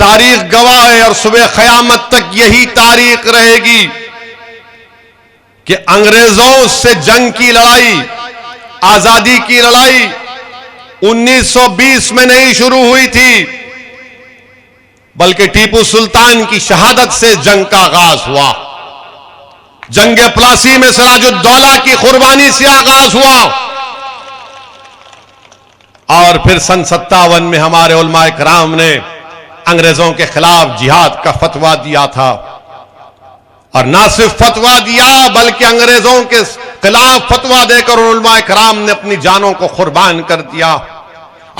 تاریخ گواہ ہے اور صبح قیامت تک یہی تاریخ رہے گی کہ انگریزوں سے جنگ کی لڑائی، آزادی کی لڑائی 1920 میں نہیں شروع ہوئی تھی، بلکہ ٹیپو سلطان کی شہادت سے جنگ کا آغاز ہوا۔ جنگ پلاسی میں سراج الدولہ کی قربانی سے آغاز ہوا، اور پھر سن 57 میں ہمارے علماء کرام نے انگریزوں کے خلاف جہاد کا فتویٰ دیا تھا، اور نہ صرف فتویٰ دیا بلکہ انگریزوں کے خلاف فتویٰ دے کر علماء کرام نے اپنی جانوں کو قربان کر دیا۔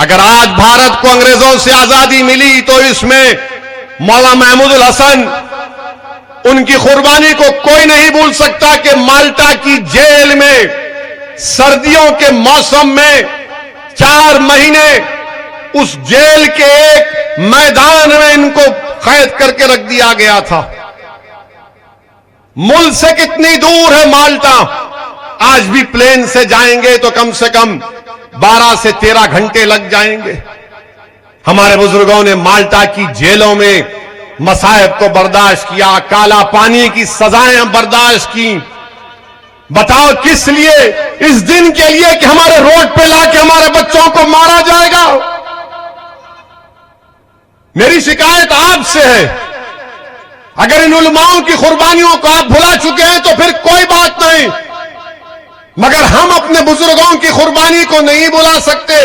اگر آج بھارت کو انگریزوں سے آزادی ملی تو اس میں مولانا محمود الحسن، ان کی قربانی کو کوئی نہیں بھول سکتا کہ مالٹا کی جیل میں سردیوں کے موسم میں 4 مہینے اس جیل کے ایک میدان میں ان کو قید کر کے رکھ دیا گیا تھا۔ ملک سے کتنی دور ہے مالٹا؟ آج بھی پلین سے جائیں گے تو کم سے کم 12 سے 13 گھنٹے لگ جائیں گے۔ ہمارے بزرگوں نے مالٹا کی جیلوں میں مصائب کو برداشت کیا، کالا پانی کی سزائیں برداشت کی۔ بتاؤ کس لیے؟ اس دن کے لیے کہ ہمارے روڈ پہ لا کے ہمارے بچوں کو مارا جائے گا۔ میری شکایت آپ سے ہے، اگر ان علماؤں کی قربانیوں کو آپ بھلا چکے ہیں تو پھر کوئی بات نہیں، مگر ہم اپنے بزرگوں کی قربانی کو نہیں بھلا سکتے۔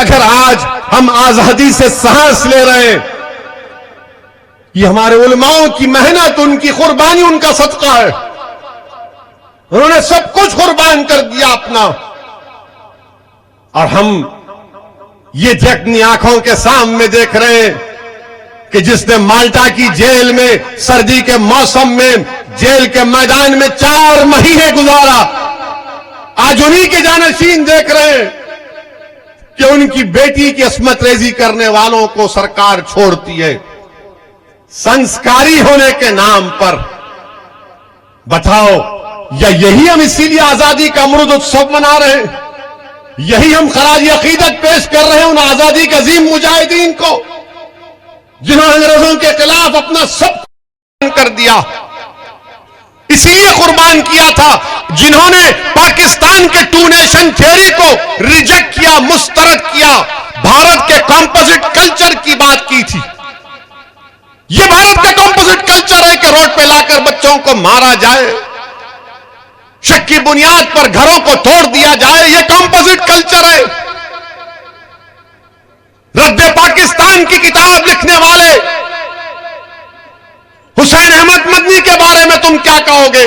اگر آج ہم آزادی سے سانس لے رہے ہیں، یہ ہمارے علماؤں کی محنت، ان کی قربانی، ان کا صدقہ ہے۔ انہوں نے سب کچھ قربان کر دیا اپنا، اور ہم یہ اپنی آنکھوں کے سامنے دیکھ رہے ہیں کہ جس نے مالٹا کی جیل میں سردی کے موسم میں جیل کے میدان میں 4 مہینے گزارا، آج انہی کے جانشین دیکھ رہے ہیں کہ ان کی بیٹی کی عصمت ریزی کرنے والوں کو سرکار چھوڑتی ہے سنسکاری ہونے کے نام پر۔ بتاؤ، یا یہی ہم اسی لیے آزادی کا امرت اتسو منا رہے ہیں؟ یہی ہم خراج عقیدت پیش کر رہے ہیں ان آزادی کے عظیم مجاہدین کو جنہوں نے انگریزوں کے خلاف اپنا سب قربان کر دیا؟ اسی لیے قربان کیا تھا جنہوں نے پاکستان کے 2 نیشن تھیوری کو ریجیکٹ کیا، مسترد کیا، بھارت کے کمپوزٹ کلچر کی بات کی تھی۔ یہ بھارت کا کمپوزٹ کلچر ہے کہ روڈ پہ لا کر بچوں کو مارا جائے، شک کی بنیاد پر گھروں کو توڑ دیا جائے، یہ کمپوزٹ کلچر ہے۔ رد پاکستان کی کتاب لکھنے والے حسین احمد مدنی کے بارے میں تم کیا کہو گے؟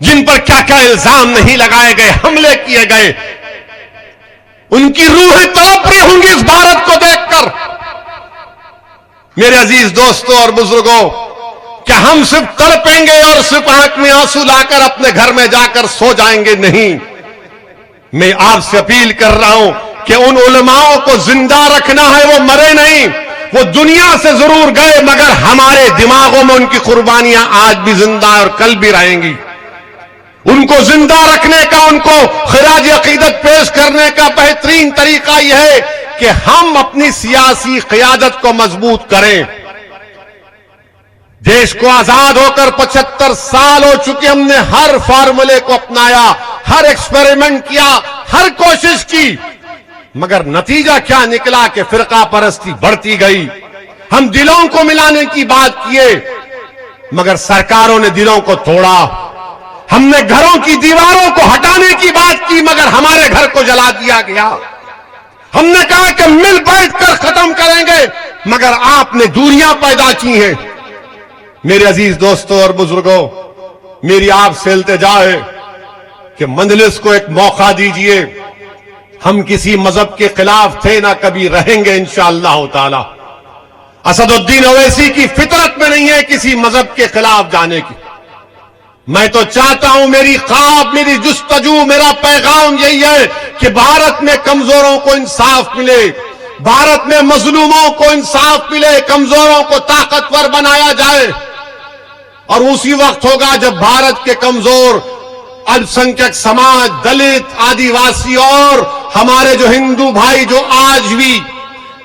جن پر کیا کیا الزام نہیں لگائے گئے، حملے کیے گئے، ان کی روحیں تڑپ رہی ہوں گی اس بھارت کو دیکھ کر۔ میرے عزیز دوستوں اور بزرگوں، کیا ہم صرف تڑپیں گے اور صرف آنکھ میں آنسو لا کر اپنے گھر میں جا کر سو جائیں گے؟ نہیں، میں آپ سے اپیل کر رہا ہوں کہ ان علماؤں کو زندہ رکھنا ہے، وہ مرے نہیں، وہ دنیا سے ضرور گئے مگر ہمارے دماغوں میں ان کی قربانیاں آج بھی زندہ اور کل بھی رہیں گی۔ ان کو زندہ رکھنے کا، ان کو خراج عقیدت پیش کرنے کا بہترین طریقہ یہ ہے کہ ہم اپنی سیاسی قیادت کو مضبوط کریں۔ دیش کو آزاد ہو کر 75 سال ہو چکے، ہم نے ہر فارمولے کو اپنایا، ہر ایکسپیریمنٹ کیا، ہر کوشش کی، مگر نتیجہ کیا نکلا کہ فرقہ پرستی بڑھتی گئی۔ ہم دلوں کو ملانے کی بات کیے مگر سرکاروں نے دلوں کو توڑا۔ ہم نے گھروں کی دیواروں کو ہٹانے کی بات کی مگر ہمارے گھر کو جلا دیا گیا۔ ہم نے کہا کہ مل بیٹھ کر ختم کریں گے مگر آپ نے دوریاں پیدا کی ہیں۔ میرے عزیز دوستوں اور بزرگوں، میری آپ سے التجا ہے کہ مجلس کو ایک موقع دیجئے۔ ہم کسی مذہب کے خلاف تھے، نہ کبھی رہیں گے انشاءاللہ تعالی۔ اسد الدین اویسی کی فطرت میں نہیں ہے کسی مذہب کے خلاف جانے کی۔ میں تو چاہتا ہوں، میری خواب، میری جستجو، میرا پیغام یہی ہے کہ بھارت میں کمزوروں کو انصاف ملے، بھارت میں مظلوموں کو انصاف ملے، کمزوروں کو طاقتور بنایا جائے۔ اور اسی وقت ہوگا جب بھارت کے کمزور الپسنکھیک سماج، دلت، آدیواسی اور ہمارے جو ہندو بھائی جو آج بھی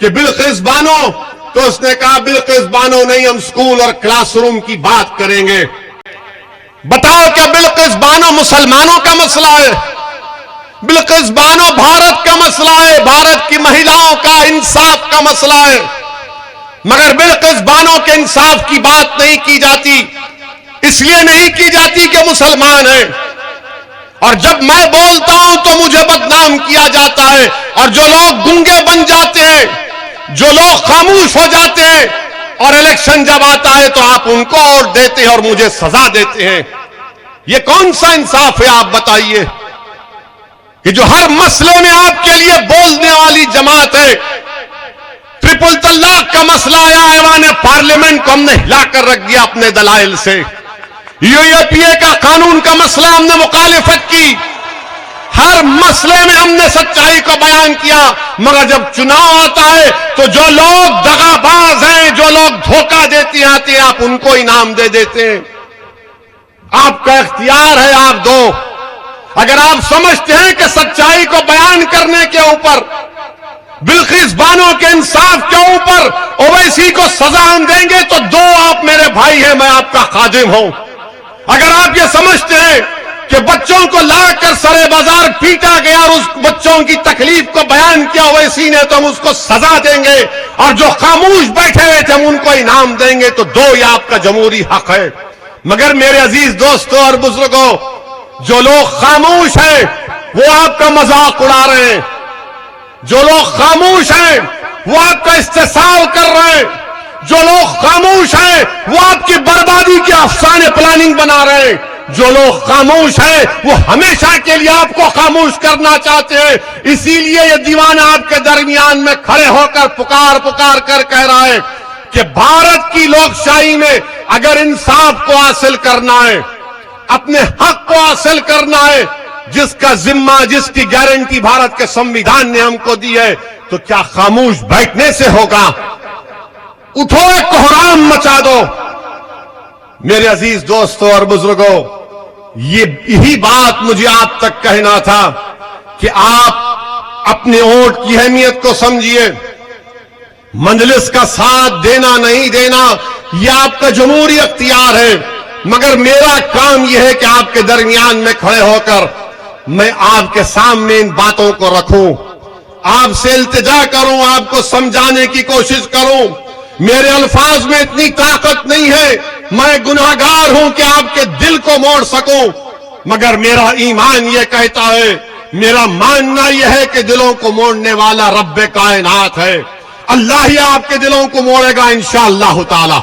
کہ بلقیس بانو، تو اس نے کہا بلقیس بانو نہیں، ہم اسکول اور کلاس روم کی بات کریں گے۔ بتاؤ کیا بلقیس بانو مسلمانوں کا مسئلہ ہے؟ بلقیس بانو بھارت کا مسئلہ ہے، بھارت کی مہیلاؤں کا انصاف کا مسئلہ ہے، مگر بلقیس بانو کے انصاف کی بات نہیں کی جاتی، اس لیے نہیں کی جاتی کہ مسلمان ہیں، اور جب میں بولتا ہوں تو مجھے بدنام کیا جاتا ہے، اور جو لوگ گنگے بن جاتے ہیں، جو لوگ خاموش ہو جاتے ہیں، اور الیکشن جب آتا ہے تو آپ ان کو ووٹ دیتے ہیں اور مجھے سزا دیتے ہیں۔ یہ کون سا انصاف ہے آپ بتائیے؟ کہ جو ہر مسئلے میں آپ کے لیے بولنے والی جماعت ہے۔ ٹرپل طلاق کا مسئلہ آیا ایوان پارلیمنٹ کو ہم نے ہلا کر رکھ دیا اپنے دلائل سے۔ یو اے پی اے کا قانون کا مسئلہ ہم نے مخالفت کی، ہر مسئلے میں ہم نے سچائی کو بیان کیا، مگر جب چناؤ آتا ہے تو جو لوگ دغا باز ہیں، جو لوگ دھوکہ دیتے آتے ہیں، آپ ان کو انعام دے دیتے ہیں۔ آپ کا اختیار ہے، آپ دو۔ اگر آپ سمجھتے ہیں کہ سچائی کو بیان کرنے کے اوپر، بلقیس بانو کے انصاف کے اوپر اویسی کو سزا ہم دیں گے تو دو، آپ میرے بھائی ہیں، میں آپ کا خادم ہوں۔ اگر آپ یہ سمجھتے ہیں کہ بچوں کو لا کر سرے بازار پیٹا گیا اور اس بچوں کی تکلیف کو بیان کیا اویسی نے، تو ہم اس کو سزا دیں گے، اور جو خاموش بیٹھے ہوئے تھے ہم ان کو انعام دیں گے، تو دو، یہ آپ کا جمہوری حق ہے۔ مگر میرے عزیز دوستوں اور بزرگوں، جو لوگ خاموش ہیں وہ آپ کا مذاق اڑا رہے ہیں، جو لوگ خاموش ہیں وہ آپ کا استحصال کر رہے ہیں، جو لوگ خاموش ہیں وہ آپ کی بربادی کے افسانے پلاننگ بنا رہے ہیں، جو لوگ خاموش ہیں وہ ہمیشہ کے لیے آپ کو خاموش کرنا چاہتے ہیں۔ اسی لیے یہ دیوانہ آپ کے درمیان میں کھڑے ہو کر پکار کر کہہ رہا ہے کہ بھارت کی لوک شاہی میں اگر انصاف کو حاصل کرنا ہے، اپنے حق کو حاصل کرنا ہے، جس کا ذمہ، جس کی گارنٹی بھارت کے سمویدھان نے ہم کو دی ہے، تو کیا خاموش بیٹھنے سے ہوگا؟ اٹھو، ایک کوہرام مچا دو۔ میرے عزیز دوستوں اور بزرگوں، یہی بات مجھے آپ تک کہنا تھا کہ آپ اپنے ووٹ کی اہمیت کو سمجھیے۔ مجلس کا ساتھ دینا نہیں دینا یہ آپ کا جمہوری اختیار ہے، مگر میرا کام یہ ہے کہ آپ کے درمیان میں کھڑے ہو کر میں آپ کے سامنے ان باتوں کو رکھوں، آپ سے التجا کروں، آپ کو سمجھانے کی کوشش کروں۔ میرے الفاظ میں اتنی طاقت نہیں ہے، میں گناہگار ہوں کہ آپ کے دل کو موڑ سکوں، مگر میرا ایمان یہ کہتا ہے، میرا ماننا یہ ہے کہ دلوں کو موڑنے والا رب کائنات ہے۔ اللہ ہی آپ کے دلوں کو موڑے گا انشاءاللہ تعالی۔